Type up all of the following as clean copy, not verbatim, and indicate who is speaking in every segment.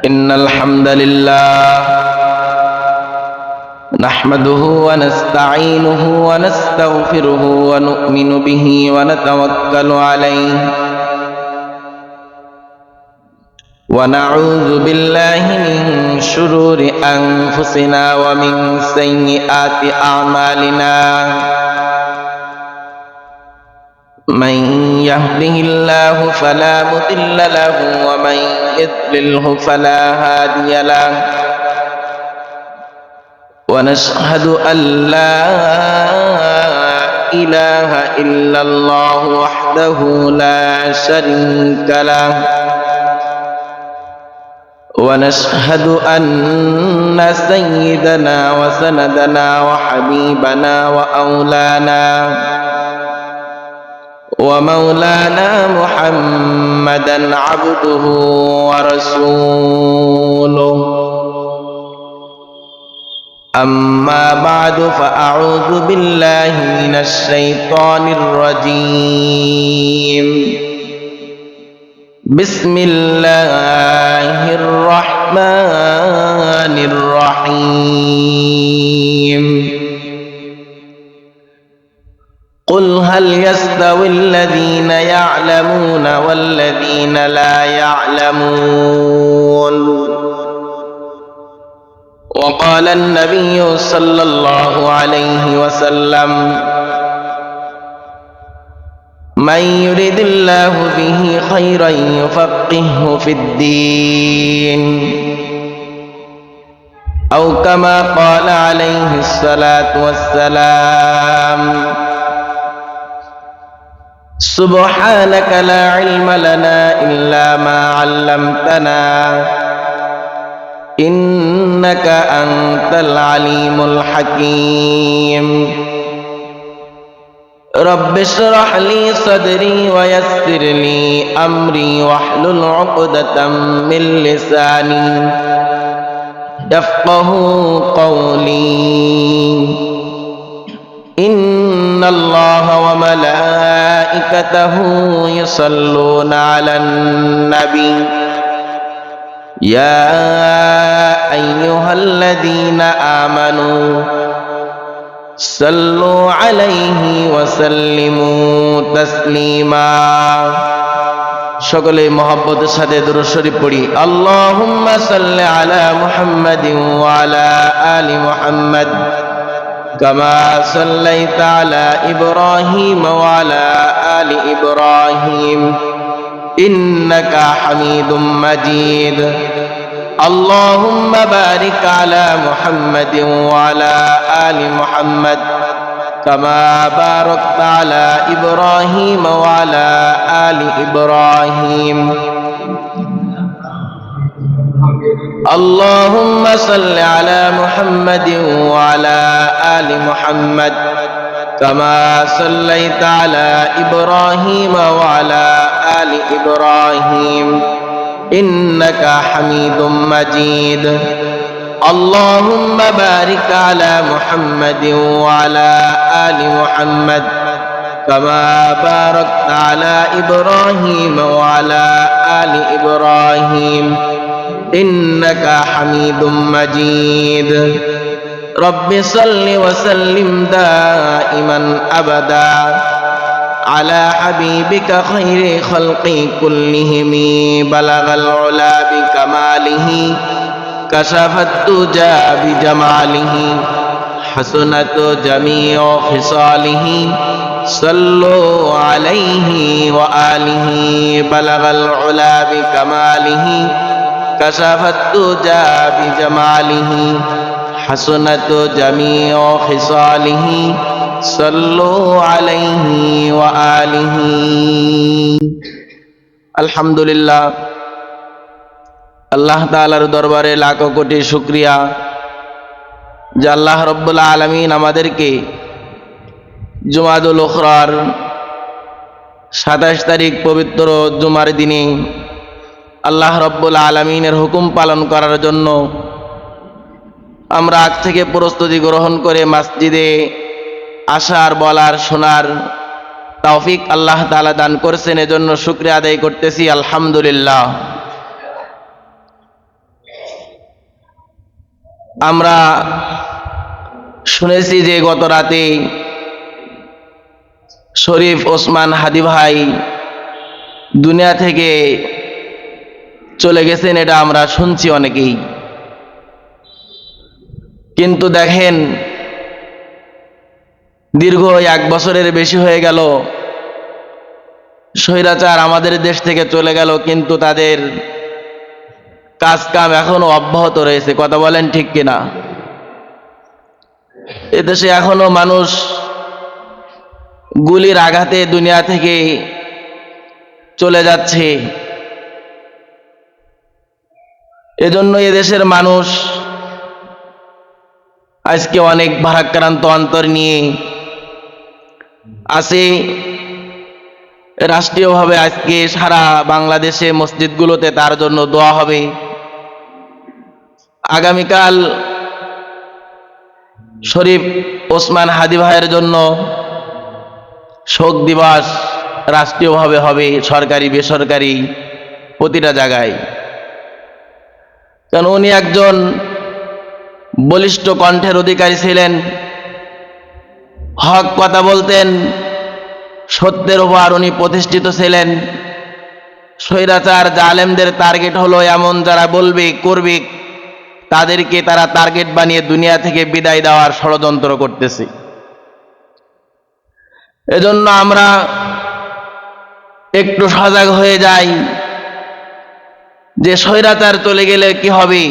Speaker 1: إن الحمد لله نحمده ونستعينه ونستغفره ونؤمن به ونتوكل عليه ونعوذ بالله من شرور أنفسنا ومن سيئات أعمالنا من يهده الله فلا مضل له ومن يضلله فلا هادي له ونشهد أن لا إله إلا الله وحده لا شريك له ونشهد أن سيدنا وسندنا وحبيبنا ومولانا محمدا عبده ورسوله أما بعد فأعوذ بالله من الشيطان الرجيم بسم الله الرحمن الرحيم قل هل يستوي الذين يعلمون والذين لا يعلمون وقال النبي صلى الله عليه وسلم من يرد الله به خيرا يفقهه في الدين أو كما قال عليه الصلاة والسلام سبحانك لا علم لنا إلا ما علمتنا إنك أنت العليم الحكيم رب اشرح لي صدري ويسر لي أمري واحلل عقدة من لساني يفقه قولي إن الله وملائكته يصلون على النبي يا أيها الذين آمنوا صلوا عليه وسلموا تسليما সকলে মহব্বতের সাথে দুরূদ শরীফ পড়ি আল্লাহুম্মা সাল্লি আলা মুহাম্মাদিন ওয়া আলা আলি মুহাম্মাদ কামা সাল্লাইতা আলা ইব্রাহিম ওয়া আলা আলি ইব্রাহিম ইন্নাকা হামিদুম মাজিদ اللهم بارك على محمد وعلى آل محمد كما باركت على إبراهيم وعلى آل إبراهيم اللهم صل على محمد وعلى آل محمد كما صليت على إبراهيم وعلى آل إبراهيم إنك حميد مجيد اللهم بارك على محمد وعلى آل محمد كما باركت على إبراهيم وعلى آل إبراهيم إنك حميد مجيد رب صل وسلم دائما أبدا على حبيبك خير خلق كلهم بلغ العلا بكماله كشف الدجى بجماله حسنت جميع خصاله صلوا عليه وآله بلغ العلا بكماله كشف الدجى بجماله حسنت جميع خصاله صلوا عليه وآله আলহামদুলিল্লাহ আল্লাহ তাআলার দরবারে লাখ কোটি শুকরিয়া যে আল্লাহ রাব্বুল আলামিন আমাদেরকে জুমাদুল উখরার 27 তারিখ পবিত্র জুমার দিনে আল্লাহ রাব্বুল আলামিনের হুকুম পালন করার জন্য আমরা আগ থেকে প্রস্তুতি গ্রহণ করে মসজিদে আসার বলার শোনার তৌফিক আল্লাহ তাআলা দান করেছেন, এজন্য শুকরিয়া আদায় করতেছি আলহামদুলিল্লাহ। আমরা শুনেছি যে গত রাতে শরীফ ওসমান হাদি ভাই দুনিয়া থেকে চলে গেছেন, এটা আমরা শুনছি অনেকেই। কিন্তু দেখেন, দীর্ঘ 1 বছরের বেশি হয়ে গেল স্বৈরাচার আমাদের দেশ থেকে চলে গেল, কিন্তু তাদের কাজ কাম এখনো অব্যাহত রয়েছে। কথা বলেন ঠিক কিনা? এদেশে এখনো মানুষ গুলির আঘাতে দুনিয়া থেকে চলে যাচ্ছে। এজন্য এদেশের মানুষ আজকে অনেক ভারাক্রান্ত অন্তর নিয়ে আছে। রাষ্ট্রীয়ভাবে আজকে সারা বাংলাদেশে মসজিদগুলোতে তার জন্য দোয়া হবে। আগামীকাল শরীফ ওসমান হাদি ভাইয়ের জন্য শোক দিবস রাষ্ট্রীয়ভাবে হবে, সরকারি বেসরকারি প্রতিটা জায়গায়। কারণ উনি একজন বলিষ্ঠ কণ্ঠের অধিকারী ছিলেন, হক কথা বলতেন, সত্যের উপর উনি প্রতিষ্ঠিত ছিলেন। স্বৈরাচার জালেমদের টার্গেট হলো এমন যারা বলবে করবে তাদেরকে তারা টার্গেট বানিয়ে দুনিয়া থেকে বিদায় দেওয়ার ষড়যন্ত্র করতেছে। এজন্য আমরা একটু সজাগ হয়ে যাই যে স্বৈরাচার চলে গেলে কি হবে।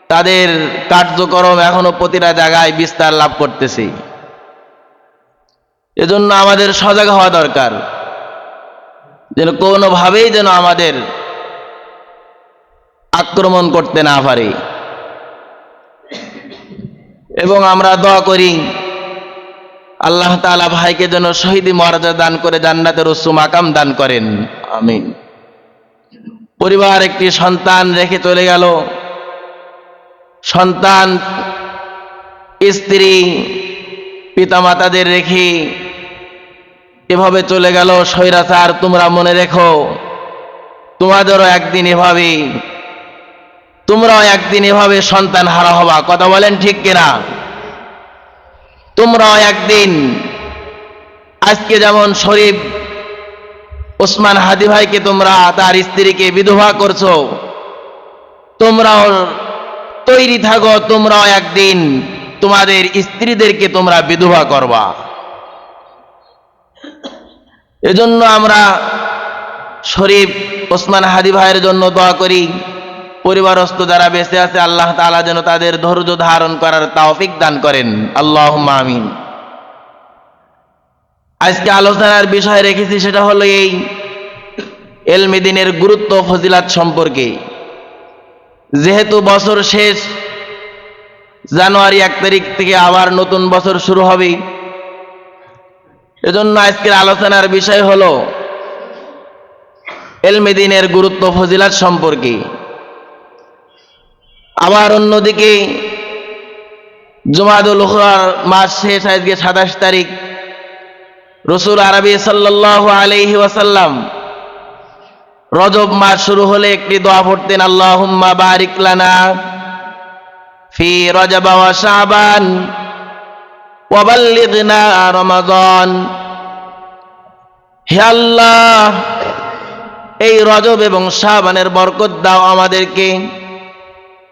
Speaker 1: তাদের কার্যক্রম এখনো প্রতিটা জায়গায় বিস্তার লাভ করতেছে। এজন্য আমাদের সজাগ হওয়া দরকার, যেন কোনোভাবেই যেন আমাদের আক্রমণ করতে না পারে। এবং আমরা দোয়া করি আল্লাহ তাআলা ভাইকে যেন শহীদি মর্যাদা দান করে জান্নাতের উচ্চ মাকাম দান করেন, আমিন। পরিবার একটি সন্তান রেখে চলে গেল, সন্তান স্ত্রী পিতামাতাদের রেখে এভাবে চলে গেল স্বৈরাচার। তোমরা মনে রেখো, তোমাদেরও একদিন এভাবে সন্তান হারা হবা। কথা বলেন ঠিক কিনা? তোমরাও একদিন, আজকে যেমন শরীফ ওসমান হাদি ভাইকে তোমরা তার স্ত্রীকে বিধবা করছো, তোমরাও তৈরি থাকো, তোমরাও একদিন তোমাদের স্ত্রীদেরকে তোমরা বিধবা করবা। এজন্য আমরা শরীফ ওসমান হাদি ভাইয়ের জন্য দোয়া করি। পরিবারস্থ যারা বেঁচে আছে আল্লাহ তাআলা যেন তাদের ধৈর্য ধারণ করার তৌফিক দান করেন, আল্লাহুম্মা আমিন। আজকে আলোচনার বিষয় রেখেছি সেটা হলো এই ইলমে দ্বীনের গুরুত্ব ফজিলাত সম্পর্কে। যেহেতু বছর শেষ, জানুয়ারি 1 তারিখ থেকে আবার নতুন বছর শুরু হবে, এজন্য আজকের আলোচনার বিষয় হলো ইলমে দ্বীনের গুরুত্ব ফজিলাত সম্পর্কে। আবার অন্যদিকে জুমাদুল উখরার মাস শেষ, আজকে 27 তারিখ। রাসূল আরবি সাল্লাল্লাহু আলাইহি ওয়াসাল্লাম রজব মাস শুরু হলে একটি দোয়া পড়তেন, আল্লাহুম্মা বারিক লানা ফি রজব ওয়া শাবান ওয়া বাল্লিগনা রমাদান। হে আল্লাহ, এই রজব এবং শাবানের বরকত দাও আমাদেরকে,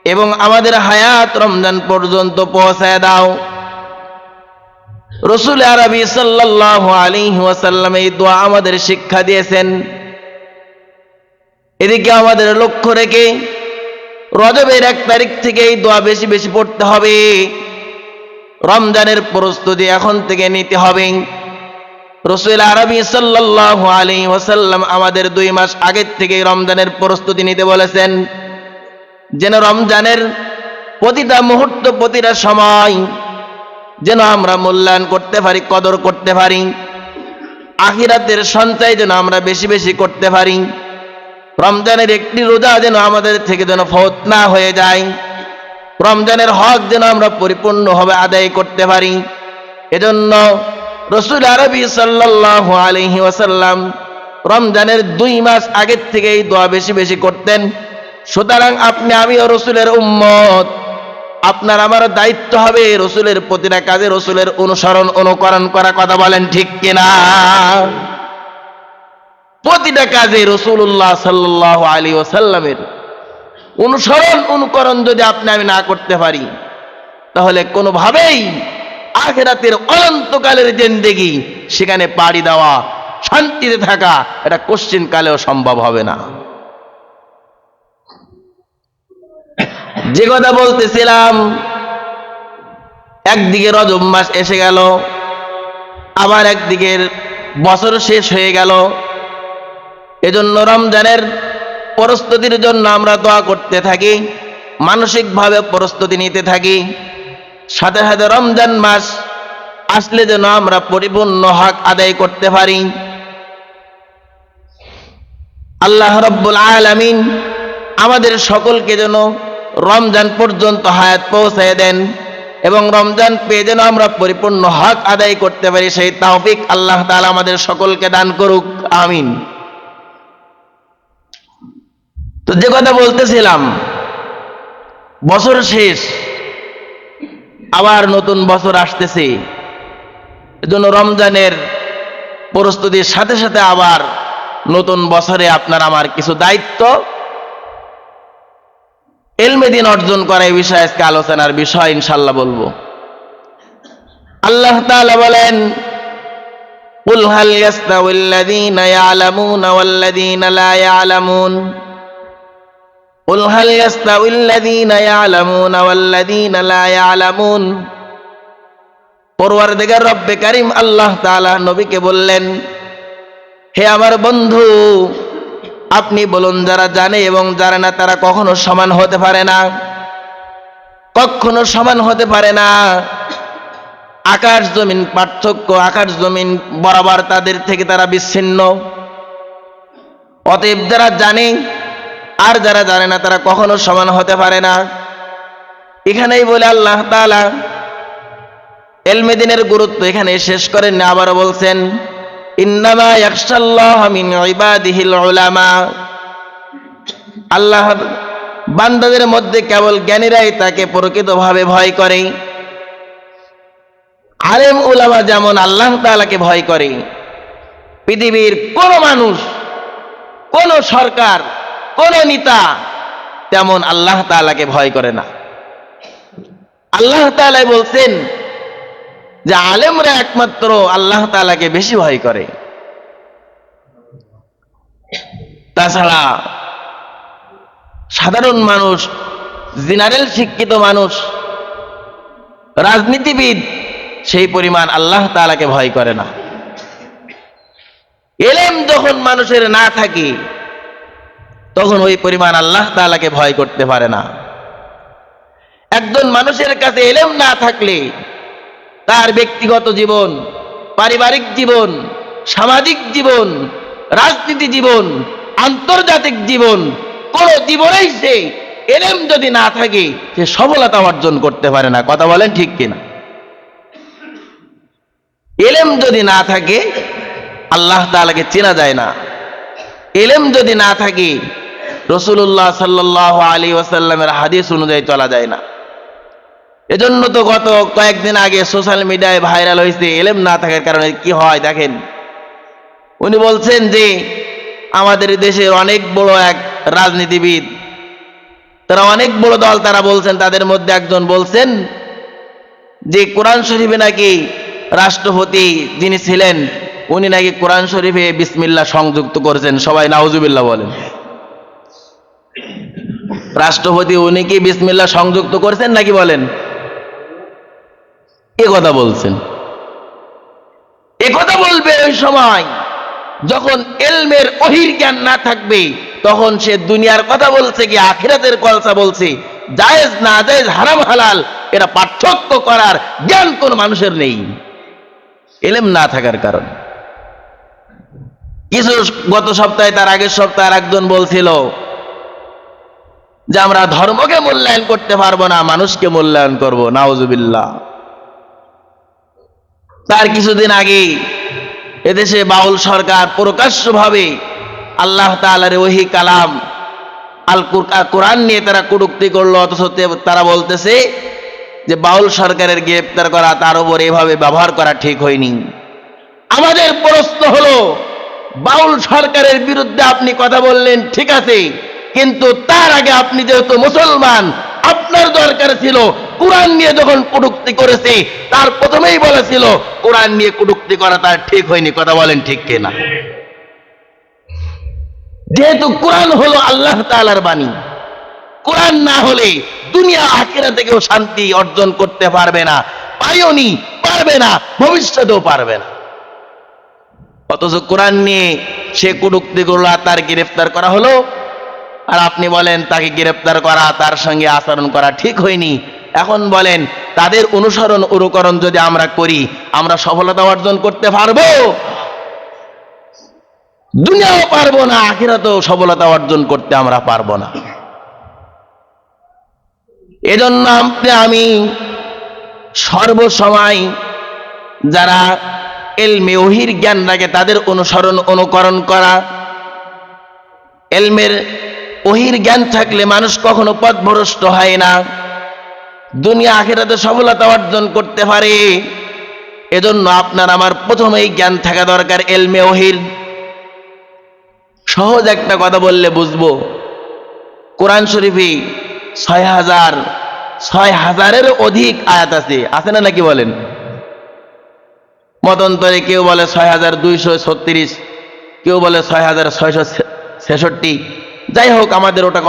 Speaker 1: এবং আমাদের হায়াত রমজান পর্যন্ত পৌঁছায় দাও। রাসূল আরবি সাল্লাল্লাহু আলাইহি ওয়াসাল্লাম এই দোয়া আমাদের শিক্ষা দিয়েছেন। এদিকে আমাদের লক্ষ্য রেখে রজবের 1 তারিখ থেকে এই দোয়া বেশি বেশি পড়তে হবে। রমজানের প্রস্তুতি এখন থেকে নিতে হবে। রাসূল আরবি সাল্লাল্লাহু আলাইহি ওয়াসাল্লাম আমাদের 2 মাস আগে থেকে রমজানের প্রস্তুতি নিতে বলেছেন, যেন রমজানের প্রতিটা মুহূর্ত প্রতিটা সময় যেন আমরা মূল্যায়ন করতে পারি, কদর করতে পারি। আখিরাতের সঞ্চয় যেন আমরা বেশি বেশি করতে পারি। রমজানের একটি রোজা যেন আমাদের থেকে যেন ফৌত না হয়ে যায়। রমজানের হক যেন আমরা পরিপূর্ণভাবে আদায় করতে পারি। এজন্য রাসূল আরবি সাল্লাল্লাহু আলাইহি ওয়াসাল্লাম রমজানের 2 মাস আগে থেকে এই দোয়া বেশি বেশি করতেন। সুতরাং আপনি আমিও রাসূলের উম্মত, আপনার আমার দায়িত্ব হবে রসুলের প্রতিটা কাজে রসুলের অনুসরণ অনুকরণ করা। কথা বলেন ঠিক কিনা? প্রতিটা কাজে রাসূলুল্লাহ সাল্লাল্লাহু আলাইহি ওয়াসাল্লামের অনুসরণ অনুকরণ যদি আপনি আমি না করতে পারি, তাহলে কোনোভাবেই আখিরাতের অনন্তকালের জিন্দেগি সেখানে পাড়ি দেওয়া, শান্তিতে থাকা, এটা কোশ্চিন কালেও সম্ভব হবে না। যে কথা বলতেছিলাম, একদিকে রজব মাস এসে গেল, আবার একদিকে বছর শেষ হয়ে গেল। এজন্য রমজানের প্রস্তুতির জন্য আমরা দোয়া করতে থাকি, মানসিকভাবে প্রস্তুতি নিতে থাকি। সাথে সাথে রমজান মাস আসলে যেন আমরা পরিপূর্ণ হক আদায় করতে পারি। আল্লাহ রাব্বুল আলামিন আমাদের সকলকে যেন রমজান পর্যন্ত হায়াত পৌঁছায় দেন এবং রমজান পেয়ে যেন আমরা পরিপূর্ণ হক আদায় করতে পারি, সেই তৌফিক আল্লাহ তাআলা আমাদের সকলকে দান করুক, আমিন। তো যে কথা বলতেছিলাম, বছর শেষ, আবার নতুন বছর আসতেছে। এজন্য রমজানের প্রস্তুতির সাথে সাথে আবার নতুন বছরে আপনার আমার কিছু দায়িত্ব, ইলমে দ্বীন অর্জন করা, এই বিষয়ে আজকে আলোচনার বিষয় ইনশাআল্লাহ বলবো। আল্লাহ তাআলা বলেন, কুল হাল ইয়াস্তাউল্লাযীনা ইয়ালামুনা ওয়াল্লাযীনা লা ইয়ালামুন, কুল হাল ইয়াস্তাউল্লাযীনা ইয়ালামুনা ওয়াল্লাযীনা লা ইয়ালামুন। পরওয়ারদিগার রব্বে কারীম আল্লাহ তাআলা নবীকে বললেন, হে আমার বন্ধু, আপনি বলুন, যারা জানে এবং যারা না তারা কখনো সমান হতে পারে না, কখনো সমান হতে পারে না। আকাশ জমিন পার্থক্য, আকাশ জমিন বরাবর তাদের থেকে তারা বিচ্ছিন্ন। অতএব যারা জানে আর যারা জানে না তারা কখনো সমান হতে পারে না। এখানেই বলে আল্লাহ তাআলা ইলমে দ্বীনের গুরুত্ব এখানে শেষ করেন না, আবারও বলছেন, ইন্নামা ইয়াখশাল্লাহা মিন ইবাদিহিল উলামা। আল্লাহর বান্দাদের মধ্যে কেবল জ্ঞানীরাই তাকে প্রকৃতভাবে ভয় করে। আলেম উলামা যেমন আল্লাহ তাআলাকে ভয় করে, পৃথিবীর কোন মানুষ, কোন সরকার, কোন নেতা তেমন আল্লাহ তাআলাকে ভয় করে না। আল্লাহ তাআলা বলছেন যে আলেমরা একমাত্র আল্লাহ তাআলাকে বেশি ভয় করে। তাছাড়া সাধারণ মানুষ, জেনারেল শিক্ষিত মানুষ, রাজনীতিবিদ সেই পরিমাণ আল্লাহ তাআলাকে ভয় করে না। ইলম যখন মানুষের না থাকে তখন ওই পরিমাণ আল্লাহ তাআলাকে ভয় করতে পারে না। একজন মানুষের কাছে ইলম না থাকলে তার ব্যক্তিগত জীবন, পারিবারিক জীবন, সামাজিক জীবন, রাজনীতি জীবন, আন্তর্জাতিক জীবন, কোন জীবনেই সে ইলম যদি না থাকে সে সফলতা অর্জন করতে পারে না। কথা বলেন ঠিক কিনা? ইলম যদি না থাকে আল্লাহ তাআলাকে চেনা যায় না। ইলম যদি না থাকে রাসূলুল্লাহ সাল্লাল্লাহু আলাইহি ওয়াসাল্লামের হাদিস অনুযায়ী চলা যায় না। এজন্য তো গত কয়েকদিন আগে সোশ্যাল মিডিয়ায় ভাইরাল হয়েছে, ইলম না থাকার কারণে কি হয় দেখেন। উনি বলছেন যে আমাদের দেশের অনেক বড় এক রাজনীতিবিদ, তারা অনেক বড় দল, তারা বলছেন, তাদের মধ্যে একজন বলছেন যে কোরআন শরীফে নাকি রাষ্ট্রপতি যিনি ছিলেন উনি নাকি কোরআন শরীফে বিসমিল্লাহ সংযুক্ত করেছেন। সবাই নাউজুবিল্লাহ বলেন। রাষ্ট্রপতি উনি কি বিসমিল্লাহ সংযুক্ত করেছেন নাকি বলেন? এ কথা বলছেন। এ কথা বলবে ওই সময় যখন ইলমের ওহির জ্ঞান না থাকবে, তখন সে দুনিয়ার কথা বলছে কি আখিরাতের কথা বলছে, জায়েজ না জায়েজ, হারাম হালাল এটা পার্থক্য করার জ্ঞান কোন মানুষের নেই, ইলম না থাকার কারণে। কিছু গত সপ্তাহে, তার আগের সপ্তাহে একজন বলছিল যে আমরা ধর্মকে মূল্যায়ন করতে পারবো না, মানুষকে মূল্যায়ন করব। নাউজুবিল্লাহ। তার কিছুদিন আগে এদেশে বাউল সরকার প্রকাশ্যভাবে আল্লাহ তাআলার ওহী কালাম কোরআন নিয়ে তারা কটূক্তি করলো, অথচ তারা বলতেছে যে বাউল সরকারের গ্রেফতার করা, তার উপর এভাবে ব্যবহার করা ঠিক হয়নি। আমাদের প্রশ্ন হলো, বাউল সরকারের বিরুদ্ধে আপনি কথা বললেন ঠিক আছে, কিন্তু তার আগে আপনি যেহেতু মুসলমান, আপনার দরকার ছিল কোরআন নিয়ে যখন কটূক্তি করেছে তার প্রথমেই বলেছিল কোরআন নিয়ে কটূক্তি করা তার ঠিক হয়নি। কথা বলেন ঠিক কিনা? যেহেতু কোরআন হলো আল্লাহ তাআলার বাণী, কোরআন না হলে দুনিয়া আখিরাতে কেউ শান্তি অর্জন করতে পারবে না, পারেওনি, পারবে না, ভবিষ্যতেও পারবে না। অথচ কোরআন নিয়ে সে কটূক্তি করলো আর তার গ্রেফতার করা হলো, আর আপনি বলেন তাকে গ্রেফতার করা, তার সঙ্গে আচরণ করা ঠিক হয়নি। এখন বলেন তাদের অনুসরণ অনুকরণ যদি আমরা করি, আমরা সফলতা অর্জন করতে পারবো? দুনিয়াও পারবো না, আখিরাতেও সফলতা অর্জন করতে আমরা পারবো না। এজন্য আমি সর্বসময় যারা ইলমে ওহীর জ্ঞান রাখে তাদের অনুসরণ অনুকরণ করা। ইলমের ওহীর জ্ঞান থাকলে মানুষ কখনো পথভ্রষ্ট হয় না, দুনিয়া আখিরাতে সফলতা অর্জন করতে পারে। এজন্য আপনার আমার প্রথমেই জ্ঞান থাকা দরকার ইলমে ওহীর। সহজ একটা কথা বললে বুঝবো, কোরআন শরীফে ৬,০০০-৬,০০০-এর অধিক আয়াত আছে না নাকি বলেন? মতান্তরে কেউ বলে ৬,২৩৬, কেউ বলে ৬,৬৬৬। যাই হোক, আমাদের ওটা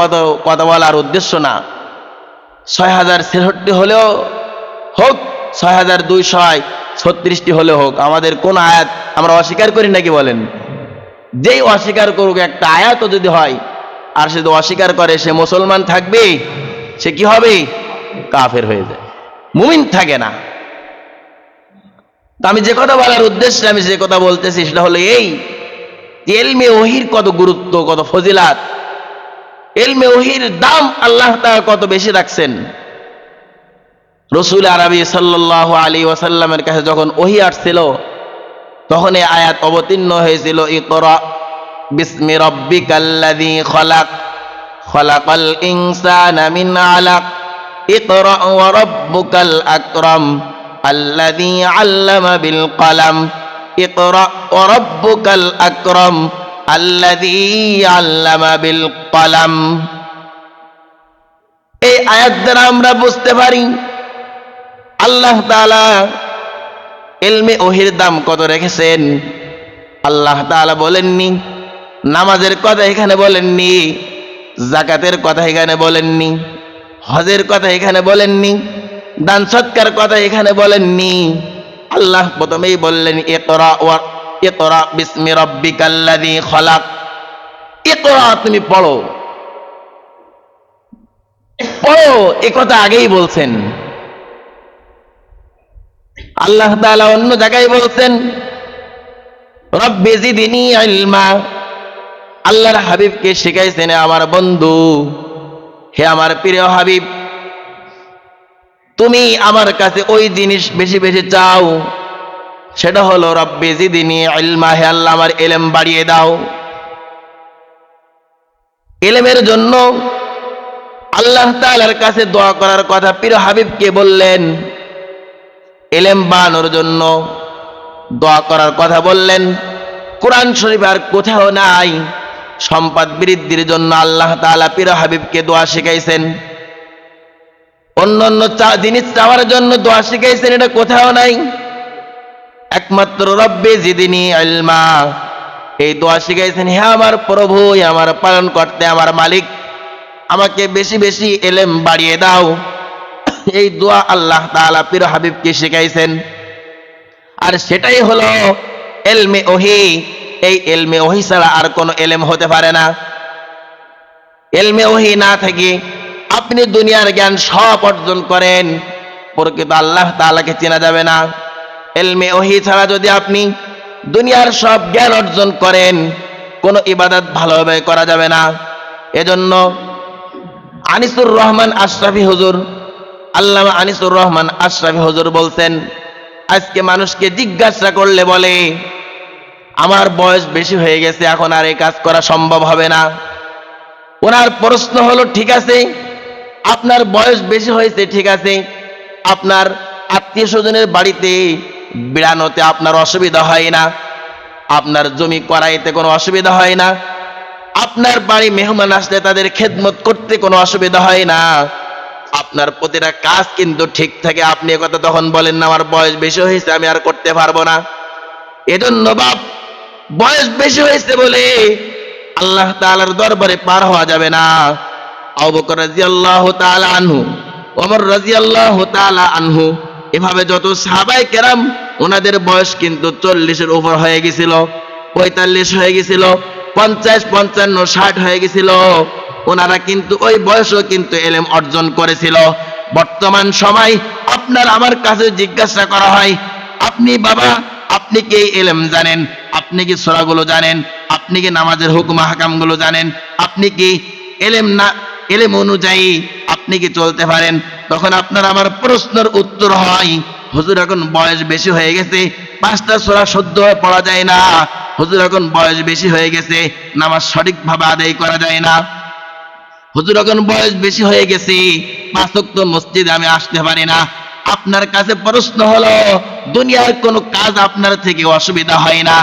Speaker 1: কথা বলার উদ্দেশ্য না। ৬,০৬৬ হলেও হোক, ৬,২৩৬টি হলেও হোক, আমাদের কোন আয়াত আমরা অস্বীকার করি নাকি বলেন? যেই অস্বীকার করুক, একটা আয়াতও যদি হয় আর সে অস্বীকার করে, সে মুসলমান থাকবে? সে কি হবে? কাফের হয়ে যায়, মুমিন থাকে না। তো আমি যে কথা বলার উদ্দেশ্যে আমি যে কথা বলতেছি সেটা হলো এই, ইলমে ওহীর কত গুরুত্ব, কত ফজিলাত, ইলমে ওহীর দাম আল্লাহ তাআলা কত বেশি রাখছেন। রাসূল আরবি সাল্লাল্লাহু আলাইহি ওয়াসাল্লামের কাছে যখন ওহী আসছিল, তখন এই আয়াত অবতীর্ণ হয়েছিল, ইকরা বিসমি রাব্বিকাল্লাযী খলাক, খলাকাল ইনসানা মিন আলাক, ইকরা ওয়া রাব্বুকাল আকরাম আল্লাযী আল্লামা বিল কলম, ইকরা ওয়া রাব্বুকাল আকরাম আল্লাযী আল্লামা বিল কলম। এই আয়াত দ্বারা আমরা বুঝতে পারি আল্লাহ তাআলা ইলমে ওহীর দাম কত রেখেছেন। আল্লাহ তাআলা বলেননি, নামাজের কথা এখানে বলেননি, যাকাতের কথা এখানে বলেননি, হজের কথা এখানে বলেননি, দান সৎকার কথা এখানে বলেননি। আল্লাহ প্রথমেই বললেন ইকরা বিসমি রাব্বিকাল্লাযী খলাক। ইকরা, তুমি পড়ো, পড়ো, এ কথা আগেই বলছেন। আল্লাহ তাআলা অন্য জায়গায় বলছেন রব্বি জিদনি ইলমা। আল্লাহর হাবিবকে শিখাইছেন, আমার বন্ধু, হে আমার প্রিয় হাবিব, তুমি আমার কাছে ওই জিনিস বেশি বেশি চাও, সেটা হলো রব্বি জিদনি ইলমা, হে আল্লাহ আমার ইলম বাড়িয়ে দাও। ইলমের জন্য আল্লাহ তাআলার কাছে দোয়া করার কথা প্রিয় হাবিবকে বললেন, ইলম বাড়ানোর জন্য দোয়া করার কথা বললেন। কোরআন শরীফ আর কোথাও নাই সম্পদ বৃদ্ধির জন্য আল্লাহ তাআলা প্রিয় হাবিবকে দোয়া শিখাইছেন। অন্যান্য জিনিস চাওয়ার জন্য দোয়া শিখাইছেন, এটা কোথাও নাই। একমাত্র রব্বি জিদনি ইলমা, এই দোয়া শিখাইছেন, হে আমার প্রভু, হে আমার পালন করতে, আমার মালিক, আমাকে বেশি বেশি ইলম বাড়িয়ে দাও। এই দোয়া আল্লাহ তাআলা প্রিয় হাবিবকে শিখাইছেন। আর সেটাই হলো ইলমে ওহী। এই ইলমে ওহী ছাড়া আর কোনো ইলম হতে পারে না। ইলমে ওহী না থেকে আপনি দুনিয়ার জ্ঞান সব অর্জন করেন, প্রকৃত আল্লাহ তাআলাকে চেনা যাবে না। ইলমে ওহী ছাড়া যদি আপনি দুনিয়ার সব জ্ঞান অর্জন করেন, কোনো ইবাদত ভালোভাবে করা যাবে না। এজন্য আনিসুর রহমান আশরাফি হুজুর, আল্লামা আনিসুর রহমান আশরাফি হুজুর বলছেন, আজকে মানুষকে জিজ্ঞাসা করলে বলে আমার বয়স বেশি হয়ে গেছে, এখন আর এই কাজ করা সম্ভব হবে না। ওনার প্রশ্ন হলো, ঠিক আছে আপনার বয়স বেশি হয়েছে, ঠিক আছে আপনার আত্মীয় স্বজনের বাড়িতে বেড়ানোতে আপনার অসুবিধা হয় না, আপনার জমি করাইতে কোনো অসুবিধা হয় না, আপনার বাড়ি মেহমান আসলে তাদের খেদমত করতে কোনো অসুবিধা হয় না, আপনার প্রতিটা কাজ কিন্তু ঠিক থাকে, আপনি কথা তখন বলেন না আমার বয়স বেশি হয়েছে আমি আর করতে পারবো না। এজন্য বাপ বয়স বেশি হয়েছে বলে আল্লাহ তাআলার দরবারে পার হওয়া যাবে না। আবু বকর রাদিয়াল্লাহু তাআলা আনহু, ওমর রাদিয়াল্লাহু তাআলা আনহু, এভাবে যত সাহাবায়ে কেরাম ওনাদের বয়স কিন্তু 40-এর উপর হয়ে গেছিল, 45 হয়ে গেছিল, 50, 55, 60 হয়ে গেছিল। ওনারা কিন্তু ওই বয়সেও কিন্তু ইলম অর্জন করেছিল। বর্তমান সময় আপনার আমার কাছে জিজ্ঞাসা করা হয়, আপনি বাবা আপনি কি ইলম জানেন, আপনি কি সূরাগুলো জানেন, আপনি কি নামাজের হুকুম আহকামগুলো জানেন, আপনি কি ইলম না ইলম অনুযায়ী আপনি কি চলতে পারেন? তখন আপনার আমার প্রশ্নের উত্তর হয়, হুজুর এখন বয়স বেশি হয়ে গেছে, 5টা সূরা শুদ্ধ পড়া যায় না, হুজুর এখন বয়স বেশি হয়ে গেছে, নামাজ সঠিকভাবে আদায় করা যায় না, হুজুর এখন বয়স বেশি হয়ে গেছে, 5 ওয়াক্ত মসজিদে আমি আসতে পারি না। আপনার কাছে প্রশ্ন হলো, দুনিয়ার কোনো কাজ আপনার থেকে অসুবিধা হয় না,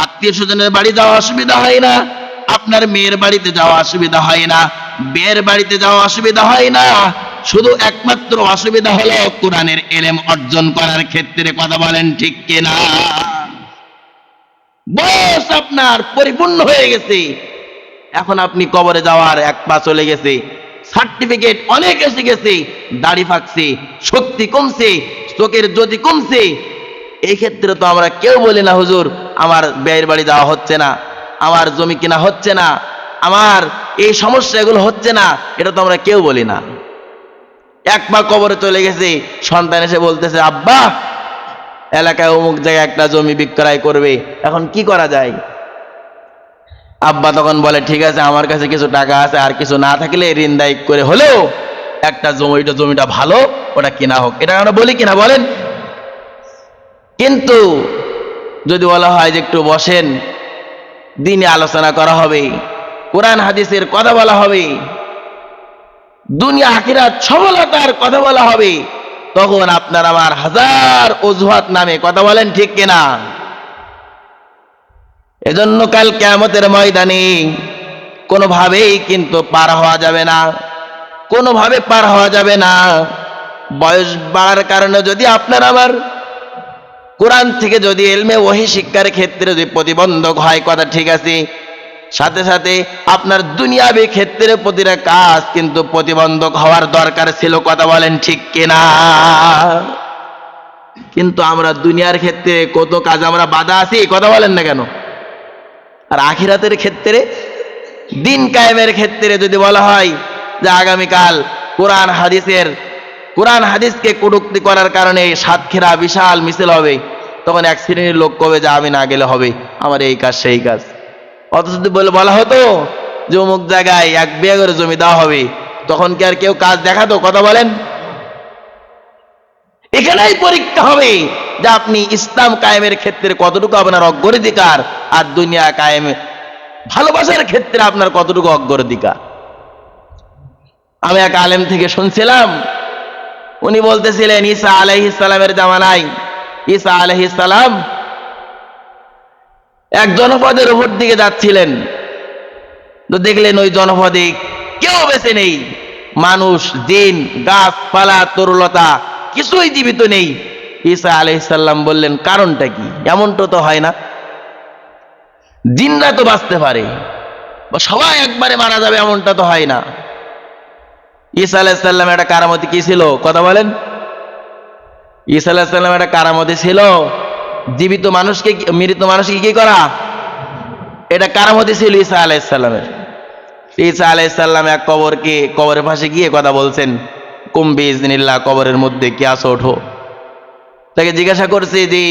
Speaker 1: আত্মীয় স্বজনের বাড়ি যাওয়া অসুবিধা হয় না, আপনার মেয়ের বাড়িতে যাওয়া অসুবিধা হয় না, বিয়ের বাড়িতে যাওয়া অসুবিধা হয় না, শুধু একমাত্র অসুবিধা হলো কোরআনের ইলম অর্জন করার ক্ষেত্রে। কথা বলেন ঠিক কিনা? বয়স আপনার পরিপূর্ণ হয়ে গেছে, এখন আপনি কবরে যাওয়ার এক পা চলে গেছে, সার্টিফিকেট অনেক এসে গেছে, দাড়ি ফাঁকছে, শক্তি কমছে, চোখের জ্যোতি কমছে, এই ক্ষেত্রে তো আমরা কেউ বলি না হুজুর আমার বিয়ের বাড়ি যাওয়া হচ্ছে না, আমার জমি কিনা হচ্ছে না, আমার এই সমস্যা এগুলো হচ্ছে না, এটা তো আমরা কেউ বলি না। এক পা কবরে চলে গেছে, সন্তান এসে বলতেছে আব্বা এলাকায় অমুক জায়গায় একটা জমি বিক্রয় করবে, এখন কি করা যায়? আব্বা তখন বলে ঠিক আছে আমার কাছে কিছু টাকা আছে, আর কিছু না থাকলে ঋণ দায়িত্ব করে হলেও একটা জমিটা ভালো ওটা কিনা হোক, এটা আমরা বলি কিনা বলেন? কিন্তু যদি বলা হয় যে একটু বসেন, দিনে আলোচনা করা হবে, কোরআন হাদিসের কথা বলা হবে, দুনিয়া আখিরাত সফলতার কথা বলা হবে, তখন আপনার আমার হাজার অজুহাত নামে। কথা বলেন ঠিক কিনা? এজন্য কাল কিয়ামতের ময়দানে কোনোভাবেই কিন্তু পার হওয়া যাবে না, কোনোভাবে পার হওয়া যাবে না। বয়স বাড়ার কারণে যদি আপনার আমার কোরআন থেকে যদি ইলমে ওহী শিক্ষার ক্ষেত্রে যদি প্রতিবন্ধক হয়, কথা ঠিক আছে, সাথে সাথে আপনার দুনিয়াবী ক্ষেত্রে প্রতিটা কাজ কিন্তু প্রতিবন্ধক হওয়ার দরকার ছিল। কথা বলেন ঠিক কিনা? কিন্তু আমরা দুনিয়ার ক্ষেত্রে কত কাজ আমরা বাধা আছি, কথা বলেন না কেন? আর আখিরাতের ক্ষেত্রে, দিন কায়েমের ক্ষেত্রে যদি বলা হয় যে আগামীকাল কোরআন হাদিসকে কটূক্তি করার কারণে সাতক্ষীরা বিশাল মিছিল হবে, তখন এক শ্রেণীর লোক কবে যে আমি না গেলে হবে, আমার এই কাজ সেই কাজ। অথচ যদি বলা হতো যে অমুক জায়গায় 1 বিঘা করে জমি দেওয়া হবে, তখন কি আর কেউ কাজ দেখাতো? কথা বলেন। এখানেই পরীক্ষা হবে যে আপনি ইসলাম কায়েমের ক্ষেত্রে কতটুকু আপনার অগ্রাধিকার, আর দুনিয়া কায়েমে ভালোবাসার ক্ষেত্রে আপনার কতটুকু অগ্রাধিকার। আমি এক আলেম থেকে শুনছিলাম, উনি বলতেছিলেন ঈসা আলাইহিস সালামের জামানায় ঈসা আলাইহিস সালাম এক জনপদের উপর দিকে যাচ্ছিলেন, তো দেখলেন ওই জনপদে কেউ বেঁচে নেই, মানুষ, জিন, গাছপালা, তরুলতা কিছুই জীবিত নেই। ঈসা আলাইহিস সালাম বললেন কারণটা কি? এমনটা তো হয় না, জিনরা তো বাঁচতে পারে, সবাই একবারে মারা যাবে এমনটা তো হয় না। ঈসা আলাইহিস সালাম একটা কারামতি কি ছিল? কথা বলেন। ঈসা আলাইহিস সালাম একটা কারামতি ছিল, জীবিত মানুষকে মৃত মানুষকে কি করা, এটা কারামতি ছিল ঈসা আলাইহিস সালামের। ঈসা আলাইহিস সালাম এক কবরের পাশে গিয়ে কথা বলছেন, কুম বিইজনিল্লাহ, কবরের মধ্যে কে আছো ওঠো। তাকে জিজ্ঞাসা করছে যে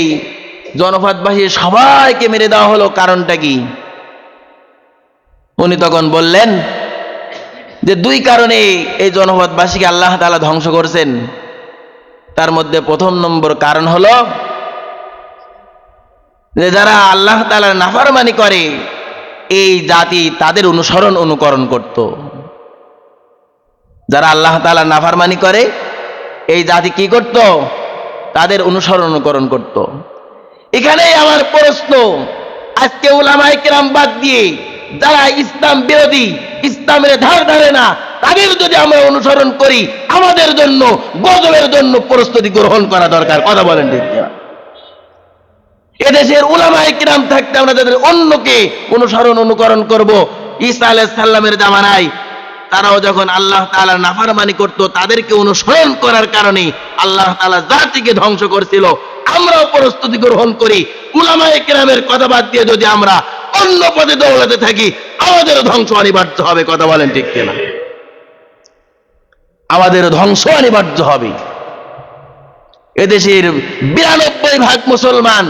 Speaker 1: জনপদবাসী সবাইকে মেরে দেওয়া হলো, কারণটা কি? উনি তখন বললেন যে 2 কারণে এই জনপদবাসীকে আল্লাহ তাআলা ধ্বংস করছেন। তার মধ্যে 1 নম্বর কারণ হলো যে যারা আল্লাহ তাআলার নাফরমানি করে, এই জাতি তাদের অনুকরণ করত। যারা আল্লাহ তাআলার নাফরমানি করে এই জাতি কি করত? তাদের অনুকরণ করত। এখানেই আমার প্রশ্ন, আজকে উলামায়ে কেরাম বাদ দিয়ে যারা ইসলাম বিরোধী, ইসলামের ধার ধারে না, তাদের যদি আমরা অনুসরণ করি, আমাদের জন্য গজবের জন্য প্রস্তুতি গ্রহণ করা দরকার। কথা বলেন ঠিক কিনা? এদেশের উলামায়ে কিরাম থাকতে আমরা যাদের অন্যকে অনুকরণ করব। ঈসা আলাইহিস সালামের জামানায় তারাও যখন আল্লাহ তাআলার নাফরমানি করত, তাদেরকে অনুসরণ করার কারণে আল্লাহ তাআলা জাতিকে ধ্বংস করেছিল। আমরাও প্রস্তুতি গ্রহণ করি, উলামায়ে কিরামের কথা বাদ দিয়ে যদি আমরা অন্য পথে দৌড়াতে থাকি, আমাদের ধ্বংস অনিবার্য হবে। কথা বলেন ঠিক কিনা? আমাদের ধ্বংস অনিবার্য হবে। এদেশের 92% মুসলমান,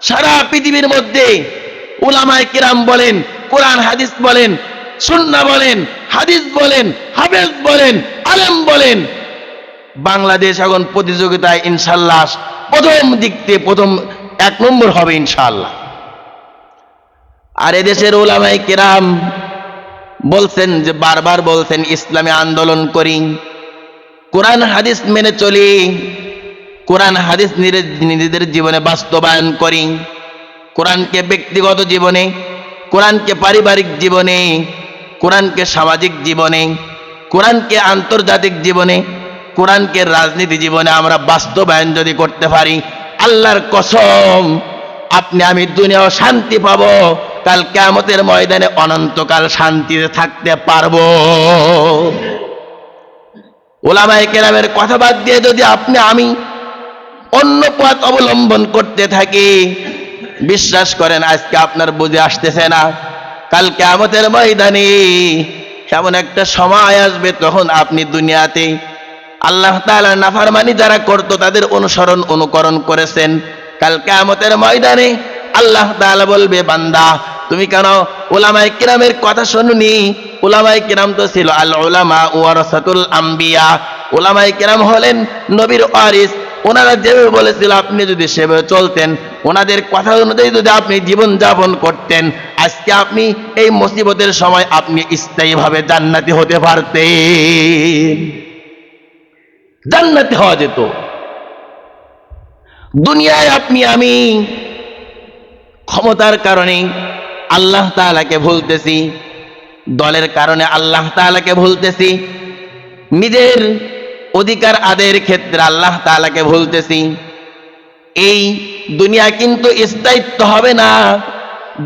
Speaker 1: সারা পৃথিবীর মধ্যে উলামায়ে কিরাম বলেন, কোরআন হাদিস বলেন, সুন্নাহ বলেন, হাদিস বলেন, হাফেজ বলেন, আলেম বলেন, বাংলাদেশ এখন প্রতিযোগিতায় ইনশাআল্লাহ প্রথম 1 নম্বর হবে ইনশাআল্লাহ। আর এদেশের উলামায়ে কিরাম বলছেন যে, বারবার বলছেন ইসলামী আন্দোলন করি, কোরআন হাদিস মেনে চলি, কোরআন হাদিস নিজেদের জীবনে বাস্তবায়ন করি, কোরআনকে ব্যক্তিগত জীবনে, কোরআনকে পারিবারিক জীবনে, কোরআনকে সামাজিক জীবনে, কোরআনকে আন্তর্জাতিক জীবনে, কোরআনকে রাজনীতি জীবনে আমরা বাস্তবায়ন যদি করতে পারি, আল্লাহর কসম আপনি আমি দুনিয়াও শান্তি পাবো, কাল কিয়ামতের ময়দানে অনন্তকাল শান্তিতে থাকতে পারবো। উলামায়ে কেরামের কথা বাদ দিয়ে যদি আপনি আমি অন্য পথ অবলম্বন করতে থাকি, বিশ্বাস করেন আজকে আপনার বুঝে আসতেছে না, কাল কিয়ামতের ময়দানে এমন একটা সময় আসবে তখন আপনি দুনিয়াতে আল্লাহ তাআলার নাফরমানি যারা করত তাদের অনুকরণ করেছেন, কাল কিয়ামতের ময়দানে আল্লাহ তাআলা বলবে, বান্দা তুমি কেন উলামায়ে কিরামের কথা শুনুনি? উলামায়ে কিরাম তো ছিল আল উলামা ওয়ারাসাতুল আম্বিয়া, উলামায়ে কিরাম হলেন নবীর ওয়ারিস। ওনারা যেভাবে বলেছিল আপনি যদি সেভাবে চলতেন, ওনাদের কথা অনুযায়ী যদি আপনি জীবন যাপন করতেন, আজকে আপনি এই মুসিবতের সময় আপনি স্থায়ীভাবে জান্নাতি হতে পারতেন, জান্নাতি হওয়া যেত। দুনিয়ায় আপনি আমি ক্ষমতার কারণে আল্লাহ তাআলাকে ভুলতেছি, দলের কারণে আল্লাহ তাআলাকে ভুলতেছি, নিজের অধিকার আদায়ের ক্ষেত্রে আল্লাহ তাআলাকে ভুলতেছি। এই দুনিয়া কিন্তু স্থায়িত্ব হবে না,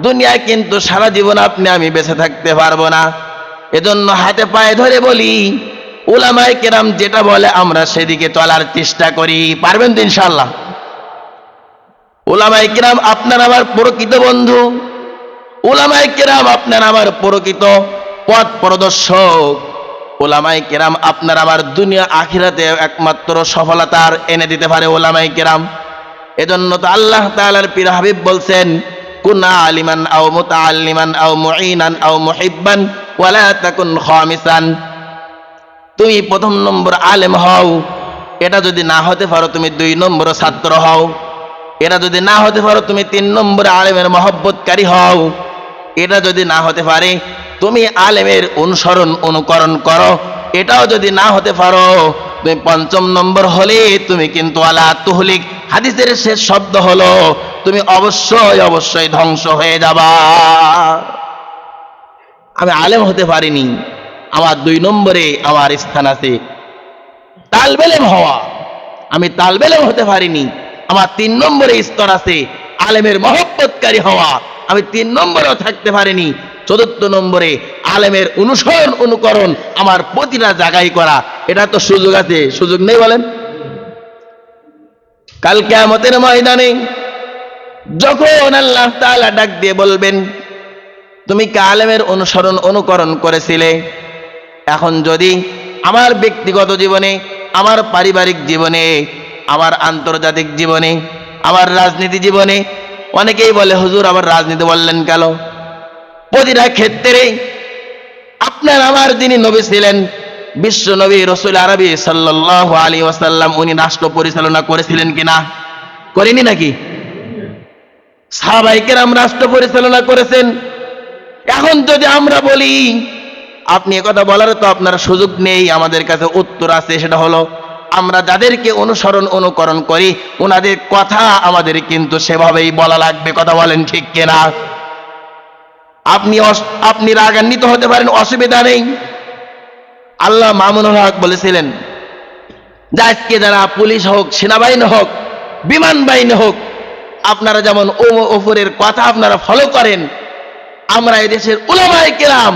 Speaker 1: দুনিয়া কিন্তু সারা জীবন আপনি আমি বেঁচে থাকতে পারবো না। এজন্য হাতে পায়ে ধরে বলি, উলামায়ে কেরাম যেটা বলে আমরা সেদিকে চলার চেষ্টা করি। পারবেন তো ইনশাআল্লাহ? উলামায়ে কেরাম আপনার আমার প্রকৃত বন্ধু, উলামায়ে কেরাম আপনার আমার প্রকৃত পথ প্রদর্শক, উলামায়ে কেরাম আপনার আমার দুনিয়া আখিরাতে একমাত্র সফলতার এনে দিতে পারে উলামায়ে কেরাম। এজন্য তো আল্লাহ তাআলার পীর হাবিব বলছেন, কুনা আলিমান আও মুতাআল্লিমান আও মুঈনান আও মুহিব্বান ওয়ালা তাকুন খামিসান। তুমি 1 নম্বর আলেম হও, এটা যদি না হতে পারো তুমি 2 নম্বর ছাত্র হও, এটা যদি না হতে পারো তুমি 3 নম্বর আলেমের মহব্বতকারী হও, এটা যদি না হতে পারে তুমি আলেমের অনুকরণ করো, এটাও যদি না হতে পারো তুমি 5ম নম্বর হলে তুমি কিন্তু আলা তুহলিক, হাদিসের শেষ শব্দ হলো তুমি অবশ্যই ধ্বংস হয়ে যাবা। আমি আলেম হতে পারিনি, আমার 2 নম্বরে আমার স্থান আছে তালবে ইলম হওয়া, আমি তালবে ইলম হতে পারিনি, আমার 3 নম্বরে স্তর আছে আলেমের মহব্বতকারী হওয়া, আমি 3 নম্বরেও থাকতে পারিনি। 4র্থ নম্বরে আলেমের অনুকরণ আমার প্রতিটা জায়গায় করা, এটা তো সুযোগ আছে, সুযোগ নেই বলেন? কাল কিয়ামতের ময়দানে যখন আল্লাহ তাআলা ডাক দিয়ে বলবেন, তুমি কি আলেমের অনুকরণ করেছিলে? এখন যদি আমার ব্যক্তিগত জীবনে, আমার পারিবারিক জীবনে, আমার আন্তর্জাতিক জীবনে, আমার রাজনীতি জীবনে, অনেকেই বলে হুজুর আবার রাজনীতি বললেন কেন? প্রতিটা ক্ষেত্রে আপনার আমার যিনি নবী ছিলেন, বিশ্ব নবী রাসূল আরবি সাল্লাল্লাহু আলাইহি ওয়াসাল্লাম, উনি রাষ্ট্র পরিচালনা করেছিলেন কিনা? করেনি নাকি? সাহাবায়ে কেরাম রাষ্ট্র পরিচালনা করেছেন, এখন যদি আমরা বলি, আপনি একথা বলার তো আপনার সুযোগ নেই, আমাদের কাছে উত্তর আছে, সেটা হলো আমরা যাদেরকে অনুসরণ অনুকরণ করি ওনাদের কথা আমাদের কিন্তু সেভাবেই বলা লাগবে। কথা বলেন ঠিক কিনা? আপনি রাগান্বিত হতে পারেন, অসুবিধা নেই। আল্লাহ মামুনুল হক বলেছিলেন যে আজকে যারা পুলিশ হোক, সেনাবাহিনী হোক, বিমান বাহিনী হোক, আপনারা যেমন ওপরের কথা আপনারা ফলো করেন, আমরা এদেশের উলামায়ে কেরাম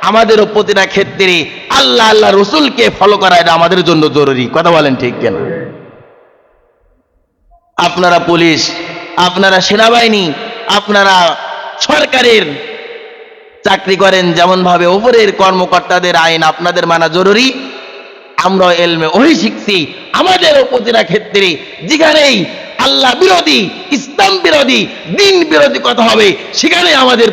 Speaker 1: আমাদেরও প্রতিটা ক্ষেত্রে আল্লাহ আল্লাহ রসুলকে ফলো করা এটা আমাদের জন্য জরুরি। কথা বলেন ঠিক কিনা? আপনারা পুলিশ, আপনারা সেনাবাহিনী, আপনারা সরকারের চাকরি করেন, যেমন ভাবে ওপরের কর্মকর্তাদের আইন আপনাদের মানা জরুরি, আমরা এলমে ওহী শিখছি, আমাদেরও প্রতিটা ক্ষেত্রে যেখানেই আল্লাহ বিরোধী, ইসলাম বিরোধী, দিন বিরোধী কথা হবে সেখানে আমাদের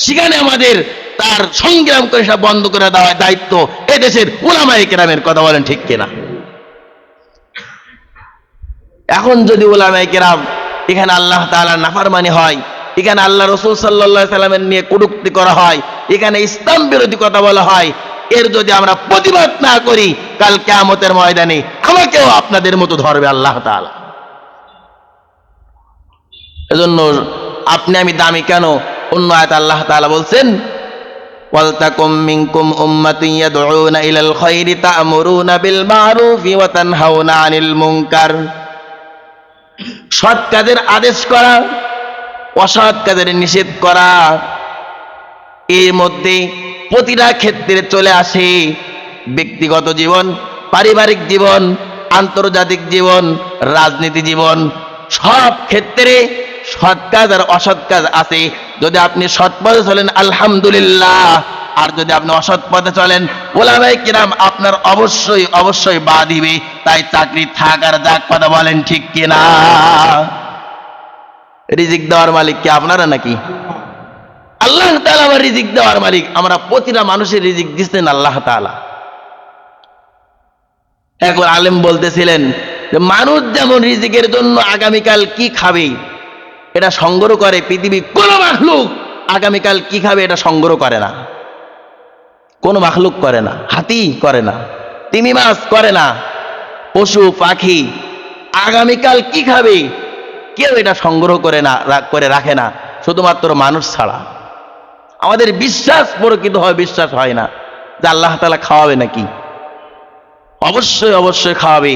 Speaker 1: সেখানে আমাদের তার সংগ্রাম করে সেটা বন্ধ করে দেওয়ার দায়িত্ব এদেশের উলামায়ে কেরামের। কথা বলেন ঠিক কিনা? এখন যদি উলামায়ে কেরাম এখানে আল্লাহ তাআলার নাফরমানি হয়, এখানে আল্লাহ রসুল সাল্লাল্লাহু আলাইহি সাল্লামের নিয়ে কটূক্তি করা হয়, এখানে ইসলাম বিরোধী কথা বলা হয়, এর যদি আমরা প্রতিবাদ না করি, কাল কিয়ামতের ময়দানে আমাকেও আপনাদের মতো ধরবে আল্লাহ তাআলা। এজন্য আপনি আমি দামি কেন? অন্য আয়াতে আল্লাহ তাআলা বলছেন, ওয়ালতাকুম মিনকুম উম্মাতুন ইয়াদউনা ইলাল খায়রি তা'মুরুনা বিল মা'রুফি ওয়া তানহাউনা আনিল মুনকার। সৎ কাজের আদেশ করা, অসৎ কাজের নিষেধ করা, এর মধ্যে প্রতিটা ক্ষেত্রে চলে আসে। ব্যক্তিগত জীবন, পারিবারিক জীবন, আন্তর্জাতিক জীবন, রাজনীতি জীবন, সব ক্ষেত্রে সৎ কাজ আর অসৎ কাজ আছে। যদি আপনি সৎ পথে চলেন আলহামদুলিল্লাহ, আর যদি আপনি অসৎ পথে চলেন উলামায়ে কিরাম আপনার অবশ্যই অবশ্যই বা দিবে। তাই চাকরি থাক আর যাক। কথা বলেন ঠিক কিনা? রিজিক দেওয়ার মালিক কি আপনারা নাকি? আল্লাহ তাআলা আমার রিজিক দেওয়ার মালিক। আমরা প্রতিটা মানুষের রিজিক দিচ্ছেন আল্লাহ তাআলা। একবার আলেম বলতেছিলেন যে মানুষ যেমন রিজিকের জন্য আগামীকাল কি খাবে এটা সংগ্রহ করে, পৃথিবীর কোন মাখলুক আগামীকাল কি খাবে এটা সংগ্রহ করে না। কোন মাখলুক করে না, হাতি করে না, তিমি মাছ করে না, পশু পাখি আগামীকাল কি খাবে কেউ এটা সংগ্রহ করে না, করে রাখে না, শুধুমাত্র মানুষ ছাড়া। আমাদের বিশ্বাস প্রকৃত হয়, বিশ্বাস হয় না যে আল্লাহ তাআলা খাওয়াবে নাকি। অবশ্যই অবশ্যই খাওয়াবে।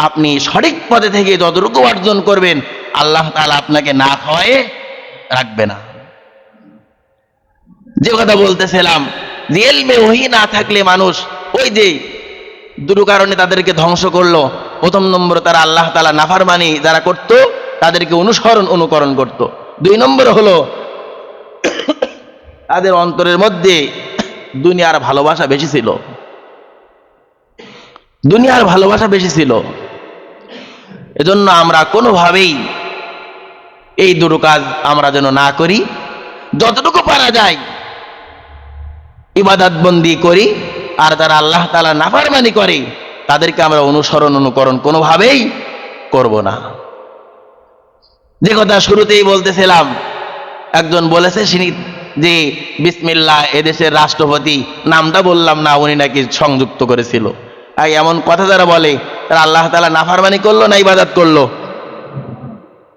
Speaker 1: আপনি সঠিক পথে থেকে যতটুকু অর্জন করবেন আল্লাহ তাআলা আপনাকে না খাওয়ায়ে রাখবে না। যে কথা বলতেছিলাম যে ইলমে ওহী না থাকলে মানুষ ওই যে দুটো কারণে তাদেরকে ধ্বংস করলো। প্রথম নম্বর, তারা আল্লাহ তাআলা নাফরমানি যারা করত তাদেরকে অনুসরণ অনুকরণ করত। দুই নম্বর হলো তাদের অন্তরের মধ্যে দুনিয়ার ভালোবাসা বেশি ছিল, দুনিয়ার ভালোবাসা বেশি ছিল। এজন্য আমরা কোনোভাবেই এই দুটো কাজ আমরা যেন না করি। যতটুকু পারা যায় ইবাদত বন্দি করি, আর যারা আল্লাহ তাআলা নাফরমানি করে তাদেরকে আমরা অনুসরণ অনুকরণ কোনোভাবেই করব না। যে কথা শুরুতেই বলতেছিলাম, একজন বলেছে যে বিসমিল্লাহ এদেশের রাষ্ট্রপতি, নামটা বললাম না, উনি নাকি সংযুক্ত করেছিল। আর এমন কথা যারা বলে তারা আল্লাহ তাআলা নাফরমানি করলো না ইবাদত করলো?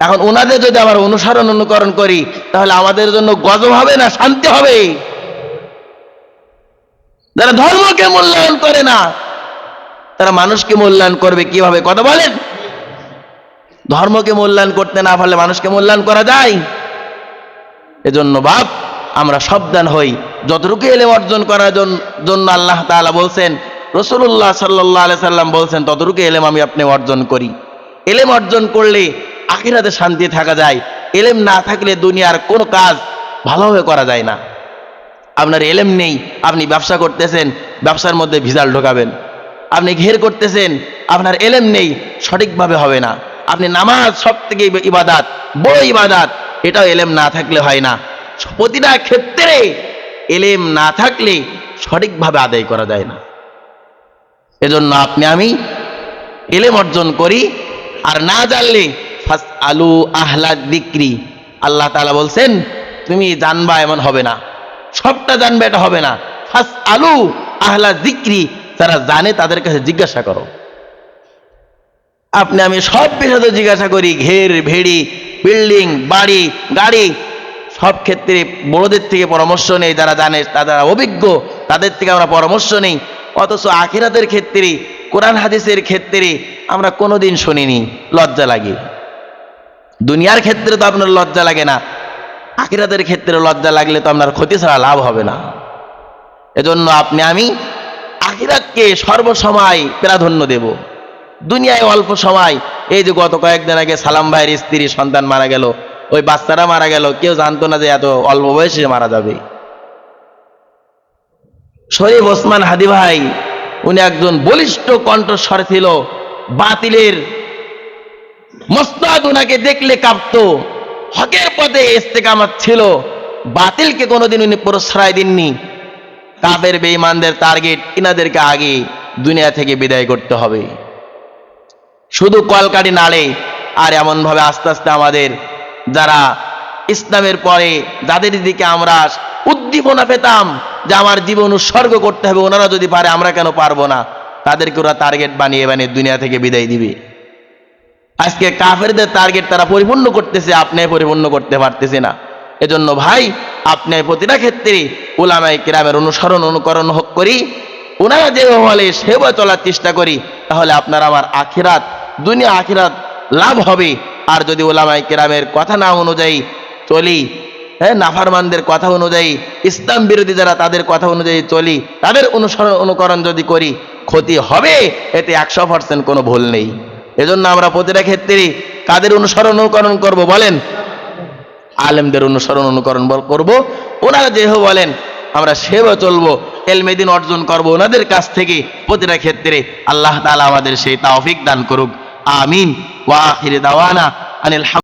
Speaker 1: এখন ওনাদের যদি আমরা অনুসরণ অনুকরণ করি তাহলে আমাদের জন্য গজব হবে না শান্তি হবে? যারা ধর্মকে মূল্যায়ন করে না তারা মানুষকে মূল্যায়ন করবে কিভাবে? কথা বলেন। ধর্মকে মূল্যায়ন করতে না পারলে মানুষকে মূল্যায়ন করা যায়? এজন্য বাপ আমরা সাবধান হই। যতটুকু ইলম অর্জন করার জন্য আল্লাহ তাআলা বলছেন, রাসূলুল্লাহ সাল্লাল্লাহু আলাইহি সাল্লাম বলছেন, ততটুকু ইলম আমি আপনি অর্জন করি। ইলম অর্জন করলে আখিরাতে শান্তি থাকা যায়। ইলম না থাকলে দুনিয়ার কোনো কাজ ভালোভাবে করা যায় না। আপনার ইলম নেই, আপনি ব্যবসা করতেছেন, ব্যবসার মধ্যে ভিজাল ঢোকাবেন। আপনি ঘের করতেছেন, আপনার ইলম নেই, সঠিকভাবে হবে না। আপনি নামাজ সবথেকে ইবাদত, বড় ইবাদত, এটাও ইলম না থাকলে হয় না। প্রতিটা ক্ষেত্রে ইলম না থাকলে সঠিকভাবে আদায় করা যায় না। এজন্য আপনি আমি ইলম অর্জন করি, আর না জানলে ফাসআলু আহলা যিকরি। আল্লাহ তাআলা বলছেন তুমি জানবা এমন হবে না, সবটা জানবে এটা হবে না। ফাস আলু আহলা যিকরি, যারা জানে তাদের কাছে জিজ্ঞাসা করো। আপনি আমি সব বিষয়ে তো জিজ্ঞাসা করি, ঘের ভেড়ি, বিল্ডিং, বাড়ি, গাড়ি, সব ক্ষেত্রে বড়দের থেকে পরামর্শ নেই, যারা জানে তারা অভিজ্ঞ, তাদের থেকে আমরা পরামর্শ নেই। অথচ আখিরাতের ক্ষেত্রে, কোরআন হাদিসের ক্ষেত্রে আমরা কোনোদিন শুনিনি, লজ্জা লাগে। দুনিয়ার ক্ষেত্রে তো আপনার লজ্জা লাগে না, আখিরাতের ক্ষেত্রে লজ্জা লাগলে তো আপনার ক্ষতি ছাড়া লাভ হবে না। এজন্য আপনি আমি আখিরাতকে সর্বসময় প্রাধান্য দেব। দুনিয়ায় অল্প সময়, এই যে গত কয়েকদিন আগে সালাম ভাইয়ের স্ত্রী সন্তান মারা গেল, ওই বাচ্চারা মারা গেল, কেউ জানতো না যে এত অল্প বয়সে মারা যাবে। শরীফ ওসমান হাদি ভাই, উনি একজন বলিষ্ঠ কণ্ঠস্বর ছিল, বাতিলের মস্তাদ উনাকে দেখলে কাঁপতো, হকের পথে ইস্তেকামত ছিল, বাতিলকে কোনোদিন উনি প্রশ্রয় দেননি। কাফের বেঈমানদের টার্গেট, ইনাদেরকে আগে দুনিয়া থেকে বিদায় করতে হবে, শুধু কলকাঠি নাড়ে। আর এমন ভাবে আস্তে আস্তে আমাদের যারা ইসলামের পরে, যাদের দিকে আমরা উদ্দীপনা পেতাম যে আমার জীবন উৎসর্গ করতে হবে, ওনারা যদি পারে আমরা কেন পারবো না, তাদেরকে ওরা টার্গেট বানিয়ে বানিয়ে দুনিয়া থেকে বিদায় দিবে। আজকে কাফেরদের টার্গেট তারা পরিপূর্ণ করতেছে, আপনি পরিপূর্ণ করতে পারতেছে না। এজন্য ভাই, আপনি প্রতিটা ক্ষেত্রে উলামায়ে কিরামের অনুসরণ অনুকরণ করি, ওনারা যে বলে সেভাবে চলার চেষ্টা করি, তাহলে আপনার আমার আখিরাত, দুনিয়া আখিরাত লাভ হবে। আর যদি উলামায়ে কিরামের কথা না অনুযায়ী চলি, হ্যাঁ, নাফরমানদের কথা অনুযায়ী, ইসলাম বিরোধী যারা তাদের কথা অনুযায়ী চলি, তাদের অনুসরণ অনুকরণ যদি করি, ক্ষতি হবে, এতে 100% কোনো ভুল নেই। এজন্য আমরা প্রতিটা ক্ষেত্রে কাদের অনুসরণ অনুকরণ করব বলেন? আলেমদের অনুসরণ অনুকরণ করব, ওনারা যেভাবে বলেন আমরা সেভাবে চলবো, ইলমে দ্বীন অর্জন করব ওনাদের কাছ থেকে প্রতিটা ক্ষেত্রে। আল্লাহ তাআলা আমাদের সেই তৌফিক দান করুক, আমিন। ওয়া আখির দাওয়ানা আনিল